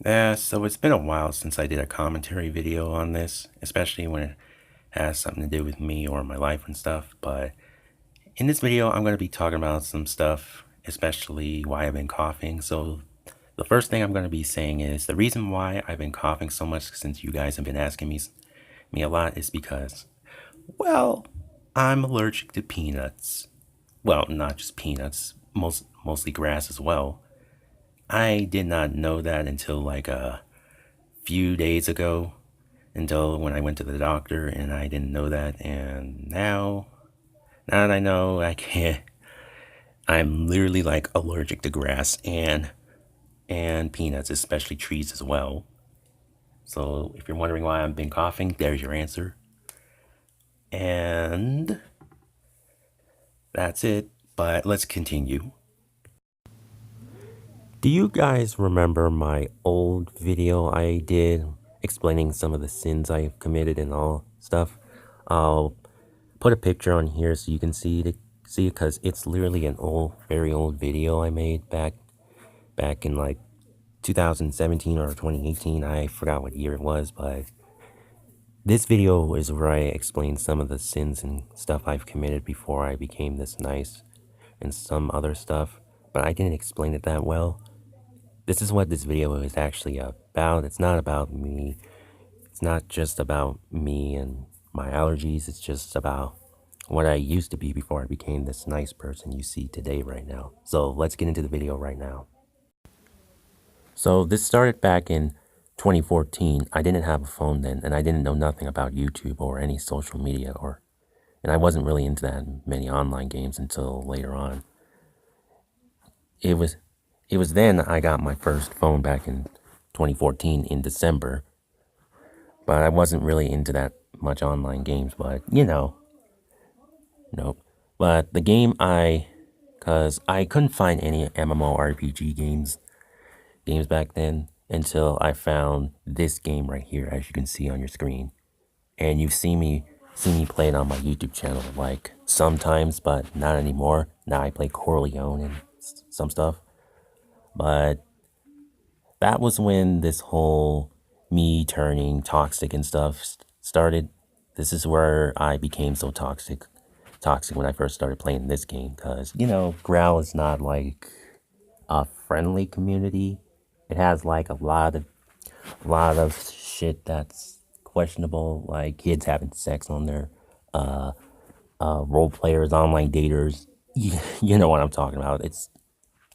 Yeah, so it's been a while since I did a commentary video on this, especially when it has something to do with me or my life and stuff. But in this video, I'm going to be talking about some stuff, especially why I've been coughing. So the first thing I'm going to be saying is the reason why I've been coughing so much since you guys have been asking me a lot is because, well, I'm allergic to peanuts. Well, not just peanuts, mostly grass as well. I did not know that until like a few days ago, until when I went to the doctor and I didn't know that. And now that I know, I can't. I'm literally like allergic to grass and peanuts, especially trees as well. So if you're wondering why I've been coughing, there's your answer. And that's it. But let's continue. Do you guys remember my old video I did explaining some of the sins I've committed and all stuff? I'll put a picture on here so you can see it because it's literally an very old video I made back in like 2017 or 2018. I forgot what year it was, but this video is where I explain some of the sins and stuff I've committed before I became this nice and some other stuff, but I didn't explain it that well. This is what this video is actually about. It's not about me. It's not just about me and my allergies. It's just about what I used to be before I became this nice person you see today right now. So let's get into the video right now. So this started back in 2014. I didn't have a phone then, and I didn't know nothing about YouTube or any social media, and I wasn't really into that many online games until later on. It was then I got my first phone back in 2014 in December, but I wasn't really into that much online games, but nope. But the game cause I couldn't find any MMORPG games back then until I found this game right here, as you can see on your screen. And you've seen me play it on my YouTube channel, like sometimes, but not anymore. Now I play Corleone and some stuff. But that was when this whole me turning toxic and stuff started. This is where I became so toxic when I first started playing this game, because Growl is not like a friendly community. It has like a lot of shit that's questionable, like kids having sex on there, role players, online daters. You know what I'm talking about.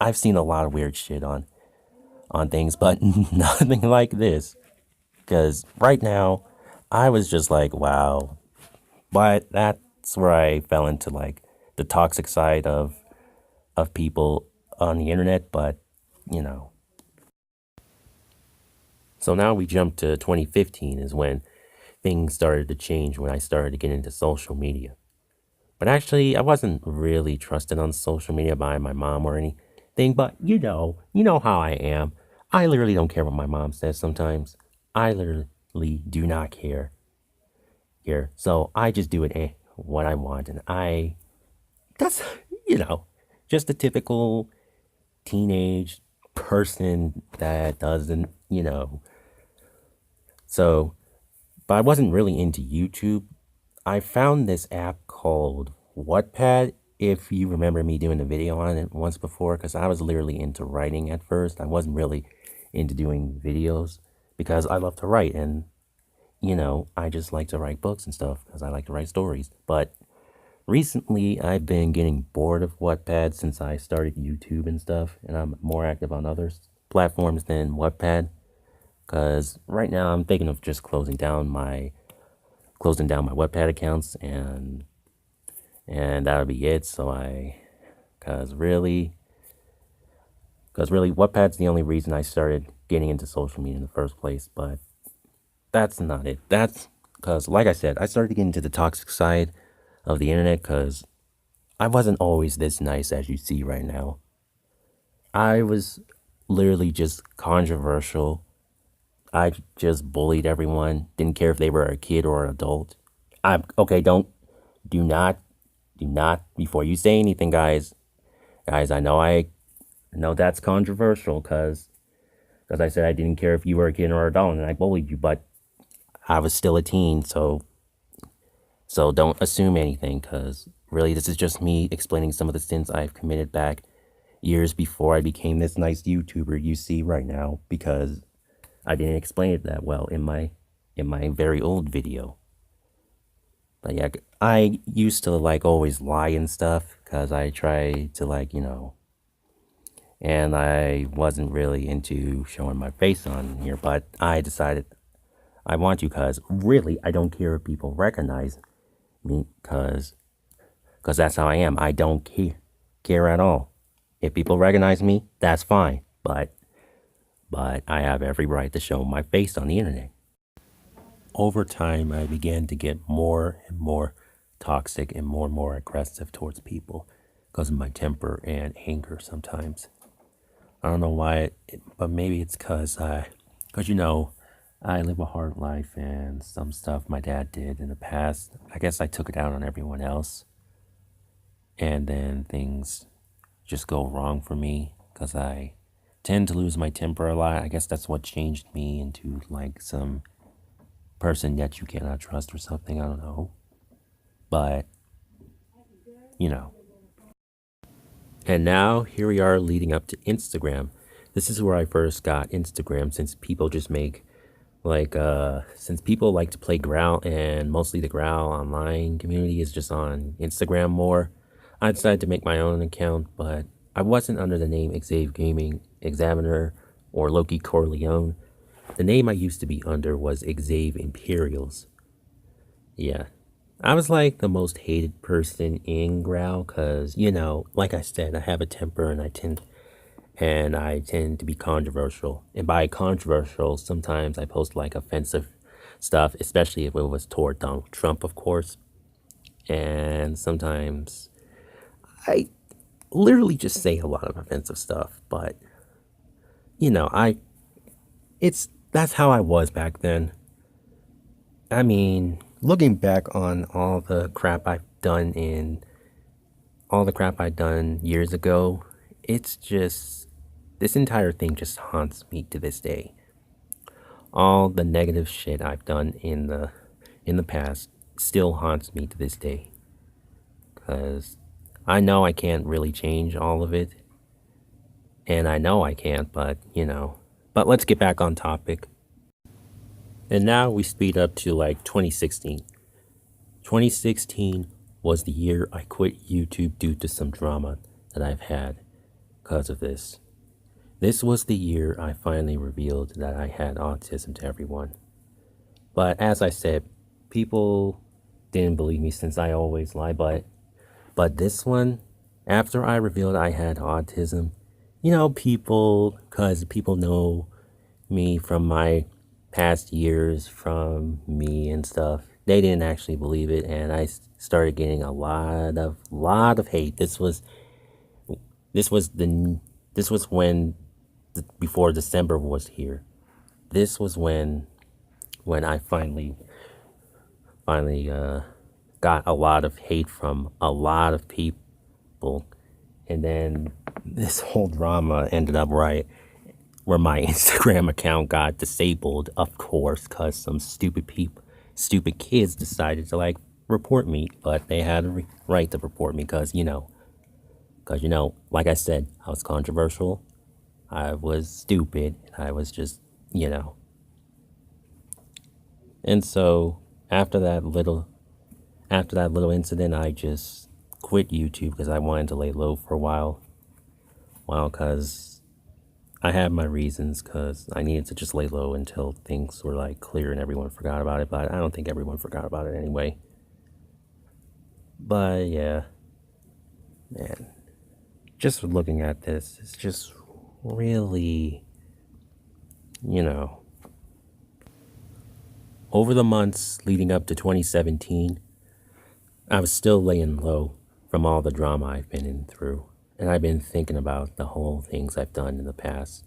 I've seen a lot of weird shit on things, but nothing like this. Because right now, I was just like, wow. But that's where I fell into like the toxic side of people on the internet. But you know, so now we jump to 2015 is when things started to change, when I started to get into social media. But actually, I wasn't really trusted on social media by my mom or anything. But you know how I am. I literally don't care what my mom says sometimes. I literally do not care here. So I just do what I want. And that's, you know, just a typical teenage person that doesn't, So, but I wasn't really into YouTube. I found this app called Wattpad, if you remember me doing a video on it once before, because I was literally into writing at first. I wasn't really into doing videos because I love to write, and I just like to write books and stuff because I like to write stories. But recently, I've been getting bored of Wattpad since I started YouTube and stuff, and I'm more active on other platforms than Wattpad. Because right now I'm thinking of just closing down my Wattpad accounts, and that'll be it. Because really, Wattpad's the only reason I started getting into social media in the first place. But that's not it. That's because, like I said, I started to get into the toxic side of the internet because I wasn't always this nice as you see right now. I was literally just controversial. I just bullied everyone. Didn't care if they were a kid or an adult. Okay. Do not, before you say anything, guys. I know that's controversial because Because I said I didn't care if you were a kid or an adult, and I bullied you, but I was still a teen, so don't assume anything, because really this is just me explaining some of the sins I've committed back years before I became this nice YouTuber you see right now, because I didn't explain it that well in my very old video. But yeah, I used to like always lie and stuff, because I try to like, and I wasn't really into showing my face on here, but I decided I want to, because really I don't care if people recognize me, because that's how I am. I don't care at all. If people recognize me, that's fine, but I have every right to show my face on the internet. Over time, I began to get more and more toxic and more aggressive towards people because of my temper and anger sometimes. I don't know why, but maybe it's because I live a hard life, and some stuff my dad did in the past, I guess I took it out on everyone else. And then things just go wrong for me because I tend to lose my temper a lot. I guess that's what changed me into like some person that you cannot trust or something. I don't know. But, And now here we are leading up to Instagram. This is where I first got Instagram, since people just make since people like to play Growl, and mostly the Growl online community is just on Instagram more. I decided to make my own account, but I wasn't under the name Xavenior, or Loki Corleone. The name I used to be under was Xav Imperials. Yeah. I was like the most hated person in Growl, because, like I said, I have a temper, and I tend to be controversial. And by controversial, sometimes I post like offensive stuff, especially if it was toward Donald Trump, of course. And sometimes I literally just say a lot of offensive stuff, but that's how I was back then. I mean, looking back on all the crap I've done years ago, it's just, this entire thing just haunts me to this day. All the negative shit I've done in the past still haunts me to this day. Because I know I can't really change all of it. And I know I can't, but, But let's get back on topic. And now we speed up to like 2016. 2016 was the year I quit YouTube due to some drama that I've had because of this. This was the year I finally revealed that I had autism to everyone. But as I said, people didn't believe me, since I always lie. But this one, after I revealed I had autism, because people know me from my past years, from me and stuff, they didn't actually believe it, and I started getting a lot of hate. This was when, before December was here. This was when I finally got a lot of hate from a lot of people. And then this whole drama ended up right where my Instagram account got disabled, of course, because some stupid kids decided to like report me. But they had a right to report me, because like I said, I was controversial, I was stupid, I was just, And so after that little incident, I just quit YouTube, because I wanted to lay low for a while, because I had my reasons, because I needed to just lay low until things were like clear and everyone forgot about it. But I don't think everyone forgot about it anyway. But yeah, man, just looking at this, it's just really, over the months leading up to 2017, I was still laying low from all the drama I've been in through. And I've been thinking about the whole things I've done in the past.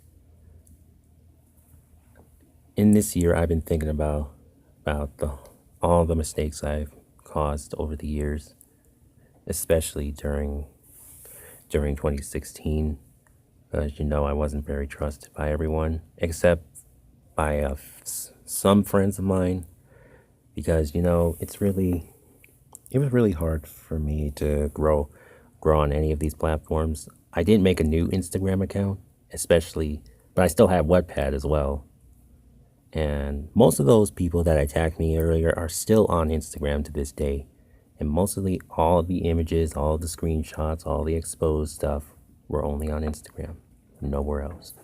In this year, I've been thinking about all the mistakes I've caused over the years, especially during 2016. Because, I wasn't very trusted by everyone, except by some friends of mine. Because, it was really hard for me to grow on any of these platforms. I didn't make a new Instagram account, especially, but I still have Wattpad as well. And most of those people that attacked me earlier are still on Instagram to this day. And mostly all of the images, all of the screenshots, all the exposed stuff were only on Instagram, nowhere else.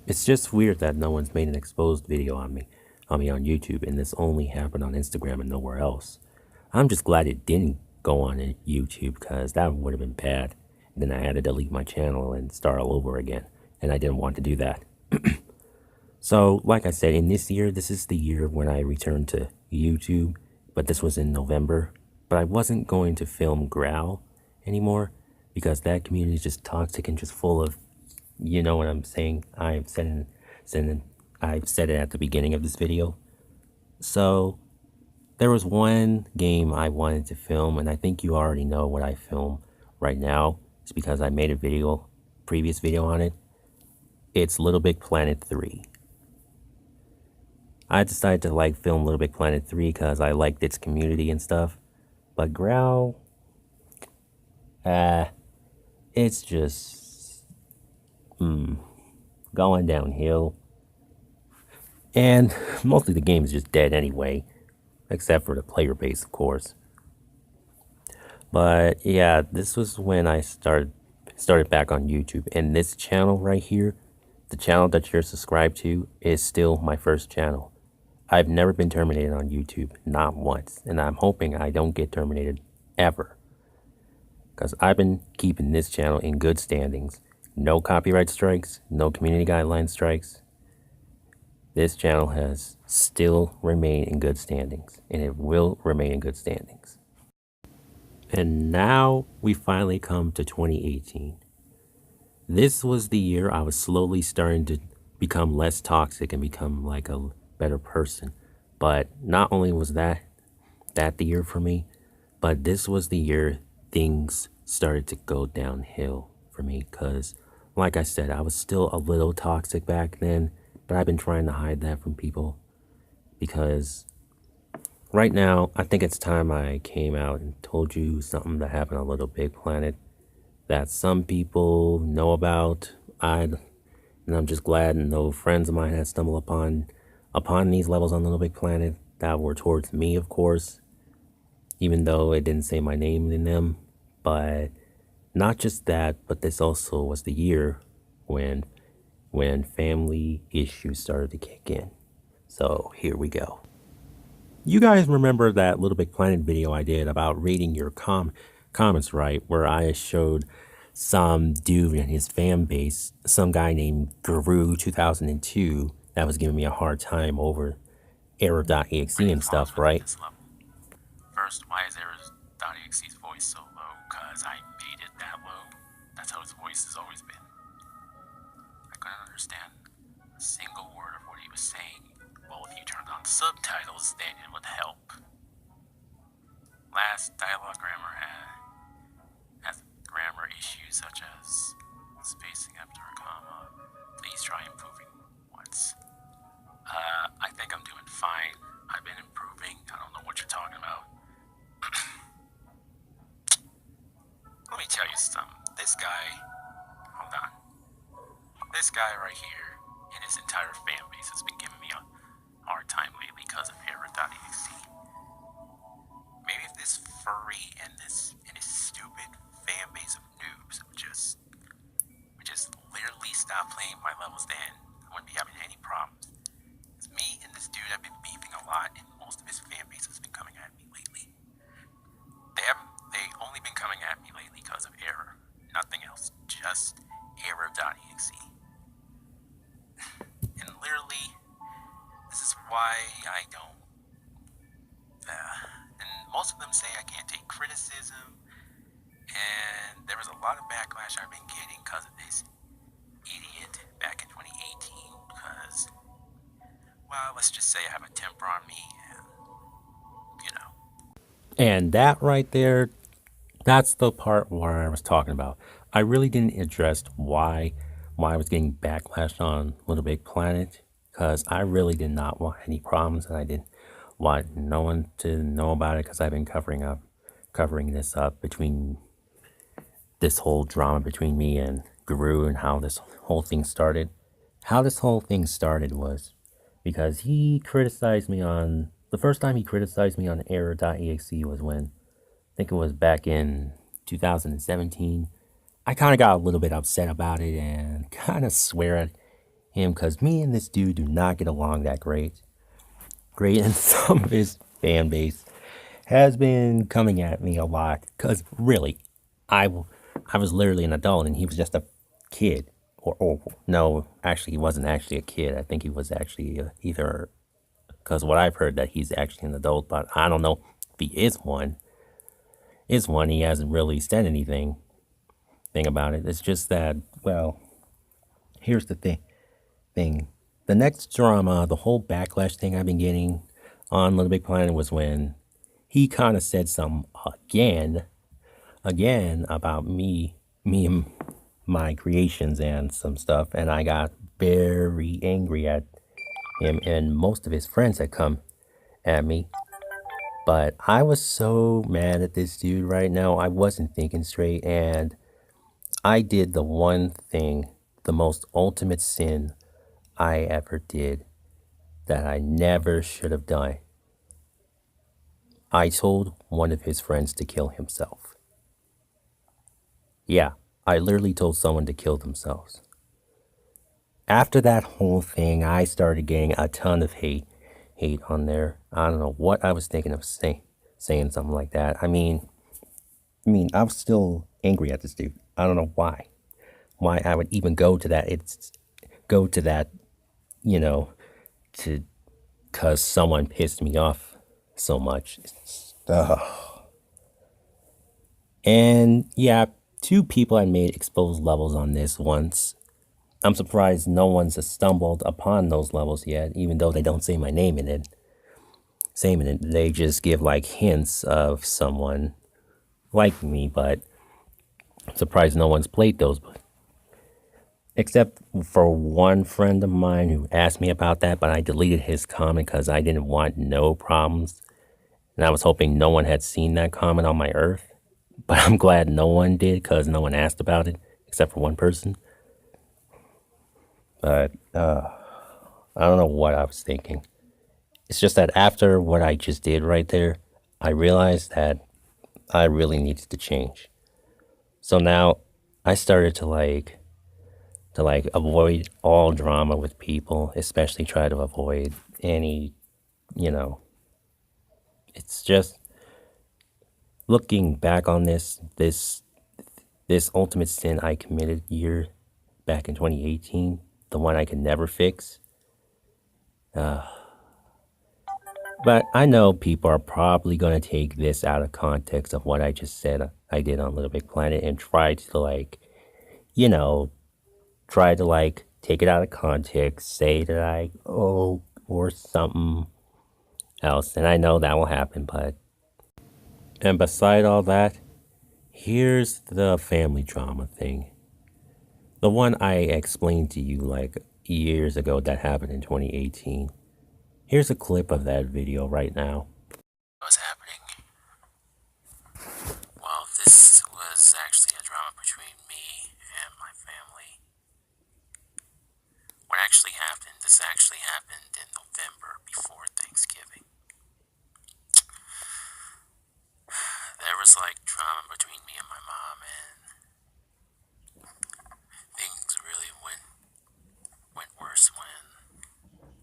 It's just weird that no one's made an exposed video on YouTube, and this only happened on Instagram and nowhere else. I'm just glad it didn't go on YouTube, because that would have been bad. And then I had to delete my channel and start all over again, and I didn't want to do that. So, like I said, in this year, this is the year when I returned to YouTube, but this was in November. But I wasn't going to film Growl anymore, because that community is just toxic and just full of, you know what I'm saying? I've said it at the beginning of this video. So, there was one game I wanted to film, and I think you already know what I film right now. It's because I made a previous video on it. It's Little Big Planet 3. I decided to film Little Big Planet 3 because I liked its community and stuff. But Growl, it's just going downhill. And mostly the game is just dead anyway, except for the player base, of course. But yeah, this was when I started back on YouTube, and this channel right here, the channel that you're subscribed to, is still my first channel. I've never been terminated on YouTube, not once, and I'm hoping I don't get terminated ever, because I've been keeping this channel in good standings. No copyright strikes, no community guideline strikes. This channel has still remained in good standings, and it will remain in good standings. And now we finally come to 2018. This was the year I was slowly starting to become less toxic and become like a better person. But not only was that the year for me, but this was the year things started to go downhill for me, because like I said, I was still a little toxic back then, but I've been trying to hide that from people, because right now I think it's time I came out and told you something that happened on Little Big Planet that some people know about. And I'm just glad no friends of mine had stumbled upon these levels on Little Big Planet that were towards me, of course, even though it didn't say my name in them. But not just that, but this also was the year when family issues started to kick in. So here we go. You guys remember that Little Big Planet video I did about reading your comments, right? Where I showed some dude and his fan base, some guy named Guru2002, that was giving me a hard time over error.exe and stuff, right? First, why is error.exe's voice so low? Because I made it that low. That's how his voice has always been. I couldn't understand a single word of what he was saying. Well, if you turned on subtitles, then it would help. Last, dialogue grammar has grammar issues such as spacing after a comma. Please try improving once. I think I'm doing fine. I've been improving. I don't know what you're talking about. Let me tell you something. This guy, hold on. This guy right here and his entire fan base has been giving me a hard time lately because of error.exe. Maybe if this furry and his stupid fan base of noobs would just literally stop playing my levels, then I wouldn't be having any problems. It's me and this dude have been beefing a lot, and most of his fan base has been coming at me lately. They only been coming at me lately because of error. Nothing else. Just error.exe. And literally, this is why I don't. And most of them say I can't take criticism. And there was a lot of backlash I've been getting because of this idiot back in 2018. Because, well, let's just say I have a temper on me. And, you know. And that right there That's the part where I was talking about. I really didn't address why I was getting backlash on Little Big Planet because I really did not want any problems and I didn't want no one to know about it because I've been covering this up between this whole drama between me and Guru and how this whole thing started. How this whole thing started was because he criticized me on the first time he criticized me on error.exe was when I think it was back in 2017. I kind of got a little bit upset about it and kind of swear at him because me and this dude do not get along that great. And some of his fan base has been coming at me a lot because really, I was literally an adult and he was just a kid. Or no, actually, he wasn't actually a kid. I think he was actually either because what I've heard that he's actually an adult, but I don't know if he is one. Is one? He hasn't really said anything about it. It's just that, well, here's the thing. The next drama, the whole backlash thing I've been getting on Little Big Planet was when he kind of said some again about me and my creations and some stuff, and I got very angry at him and most of his friends that come at me. But I was so mad at this dude right now. I wasn't thinking straight, and I did the one thing, the most ultimate sin I ever did that I never should have done. I told one of his friends to kill himself. Yeah, I literally told someone to kill themselves. After that whole thing, I started getting a ton of hate on there. I don't know what I was thinking of saying something like that. I was still angry at this dude. I don't know why I would even go to that. Go to that, you know, to because someone pissed me off so much. And yeah, two people had made exposed levels on this once. I'm surprised no one's stumbled upon those levels yet, even though they don't say my name in it. They just give like hints of someone like me, but I'm surprised no one's played those. Except for one friend of mine who asked me about that, but I deleted his comment because I didn't want no problems. And I was hoping no one had seen that comment on my earth. But I'm glad no one did because no one asked about it, except for one person. But I don't know what I was thinking. It's just that after what I just did right there, I realized that I really needed to change. So now I started to avoid all drama with people, especially try to avoid any, you know, it's just looking back on this ultimate sin I committed year back in 2018, the one I could never fix. But I know people are probably going to take this out of context of what I just said I did on Little Big Planet and try to you know, try to take it out of context, say that or something else. And I know that will happen, and beside all that, here's the family drama thing. The one I explained to you like years ago that happened in 2018. Here's a clip of that video right now. What's happening? Well, this was actually a drama between me and my family. This actually happened in November before Thanksgiving. There was drama between me and my mom, and things really went worse when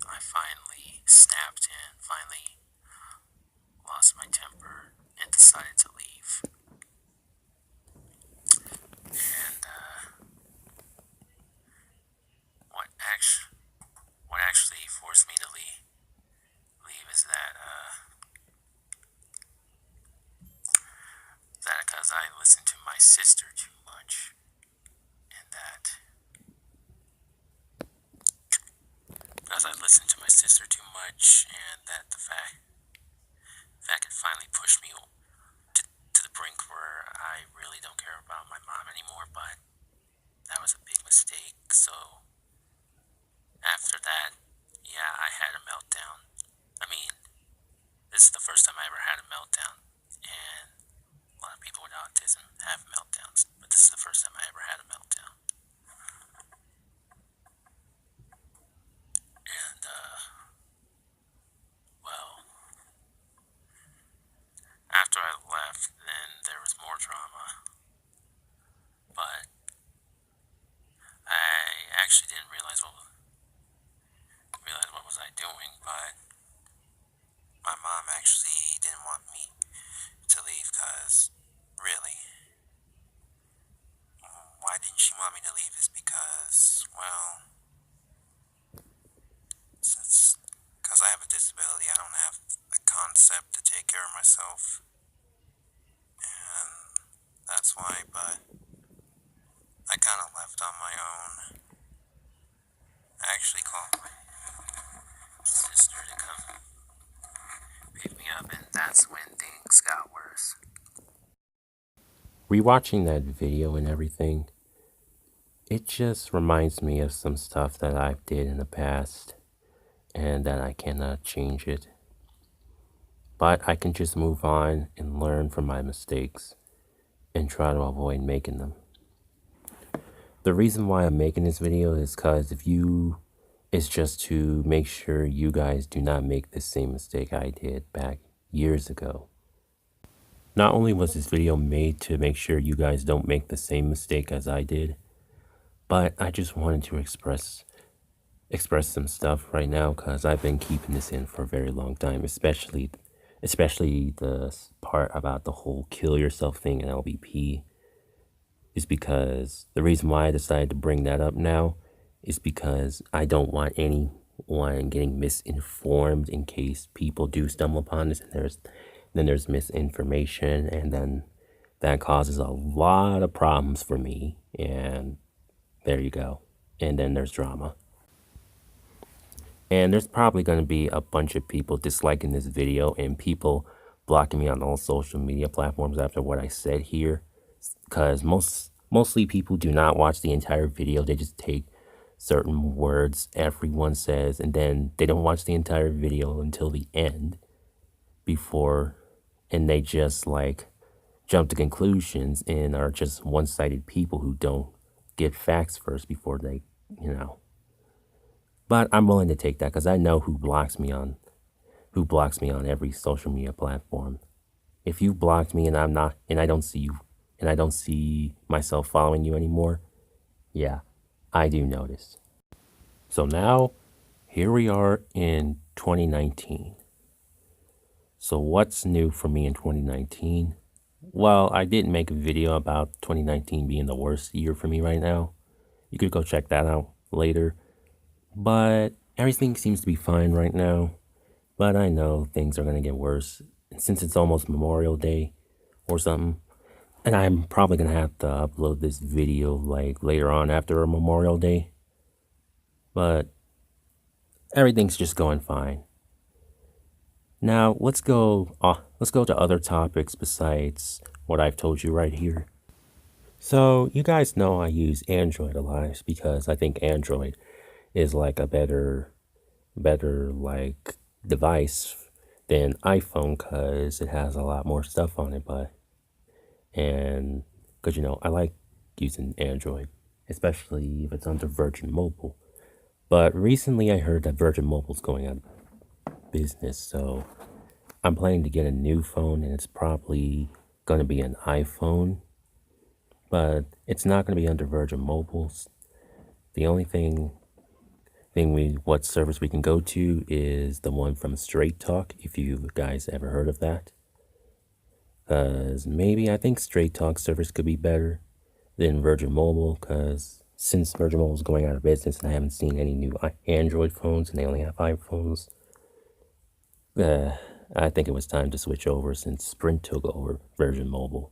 I finally snapped and finally lost my temper and decided to leave. And what actually forced me to leave is that because I listened to my sister too much, and that because I listened to my sister too much, and that the fact it finally pushed me to the brink where I really don't care about my mom anymore, but that was a big mistake. So after that, yeah, I had a meltdown. I mean, this is the first time I ever had a meltdown, and a lot of people with autism have meltdowns, but this is the first time I ever had a meltdown. And, well, after I left, then there was more drama, but I actually didn't realize what was I doing, but my mom actually didn't want me to leave because, really, why didn't she want me to leave is because, well, since, because I have a disability, I don't have the concept to take care of myself, and that's why, but I kind of left on my own. I actually called my sister to come pick me up, and that's when things got worse. Rewatching that video and everything, it just reminds me of some stuff that I've did in the past and that I cannot change it. But I can just move on and learn from my mistakes and try to avoid making them. The reason why I'm making this video is because it's just to make sure you guys do not make the same mistake I did back years ago. Not only was this video made to make sure you guys don't make the same mistake as I did, but I just wanted to express some stuff right now because I've been keeping this in for a very long time, especially the part about the whole kill yourself thing in LVP. Is because the reason why I decided to bring that up now is because I don't want anyone getting misinformed in case people do stumble upon this and there's misinformation, and then that causes a lot of problems for me, and there you go. And then there's drama. And there's probably going to be a bunch of people disliking this video and people blocking me on all social media platforms after what I said here. Because mostly people do not watch the entire video. They just take certain words everyone says and then they don't watch the entire video until the end and they just like jump to conclusions and are just one-sided people who don't get facts first before they, But I'm willing to take that because I know who blocks me on every social media platform. If you blocked me and I don't see you, and I don't see myself following you anymore, yeah, I do notice. So now, here we are in 2019. So what's new for me in 2019? Well, I did make a video about 2019 being the worst year for me right now. You could go check that out later. But everything seems to be fine right now. But I know things are going to get worse. And since it's almost Memorial Day or something, and I'm probably going to have to upload this video like later on after Memorial Day. But everything's just going fine. Now, let's go to other topics besides what I've told you right here. So, you guys know I use Android a lot because I think Android is like a better like device than iPhone because it has a lot more stuff on it, and because I like using Android, especially if it's under Virgin Mobile. But recently I heard that Virgin Mobile's going out of business, so I'm planning to get a new phone, and it's probably going to be an iPhone, but it's not going to be under Virgin Mobile's. The only what service we can go to is the one from Straight Talk, if you guys ever heard of that. Because I think Straight Talk service could be better than Virgin Mobile, because since Virgin Mobile is going out of business and I haven't seen any new Android phones and they only have iPhones, I think it was time to switch over since Sprint took over Virgin Mobile.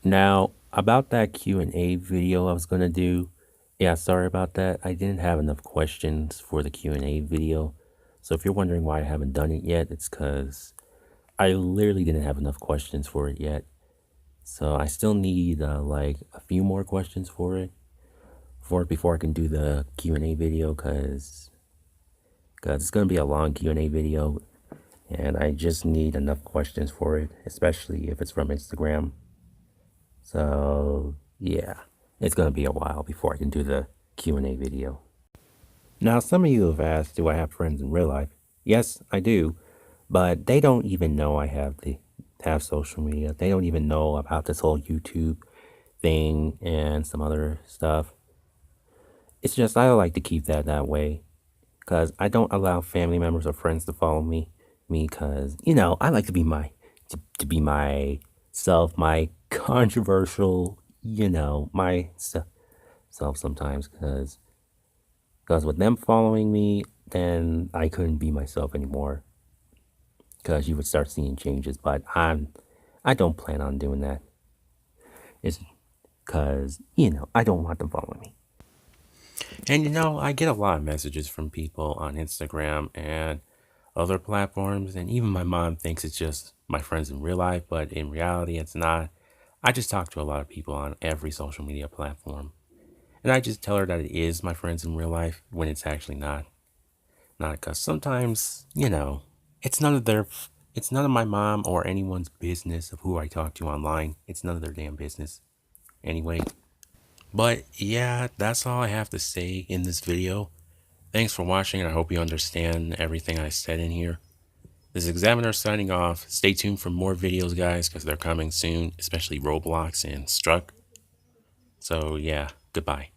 Now, about that Q&A video I was going to do, yeah, sorry about that. I didn't have enough questions for the Q&A video. So if you're wondering why I haven't done it yet, it's because I literally didn't have enough questions for it yet. So I still need like a few more questions for it before I can do the Q&A video, cuz it's going to be a long Q&A video and I just need enough questions for it, especially if it's from Instagram. So, yeah. It's going to be a while before I can do the Q&A video. Now, some of you have asked, do I have friends in real life? Yes, I do, but they don't even know I have social media. They don't even know about this whole YouTube thing and some other stuff. It's just I like to keep that way because I don't allow family members or friends to follow me because I like to be to be myself, my controversial, myself sometimes because with them following me, then I couldn't be myself anymore because you would start seeing changes. But I don't plan on doing that. It's because I don't want them following me. And I get a lot of messages from people on Instagram and other platforms, and even my mom thinks it's just my friends in real life, but in reality, it's not. I just talk to a lot of people on every social media platform, and I just tell her that it is my friends in real life when it's actually not. Not because sometimes, it's none of it's none of my mom or anyone's business of who I talk to online. It's none of their damn business anyway. But yeah, that's all I have to say in this video. Thanks for watching, and I hope you understand everything I said in here. This is Xavenior signing off. Stay tuned for more videos, guys, because they're coming soon, especially Roblox and Struck. So yeah, goodbye.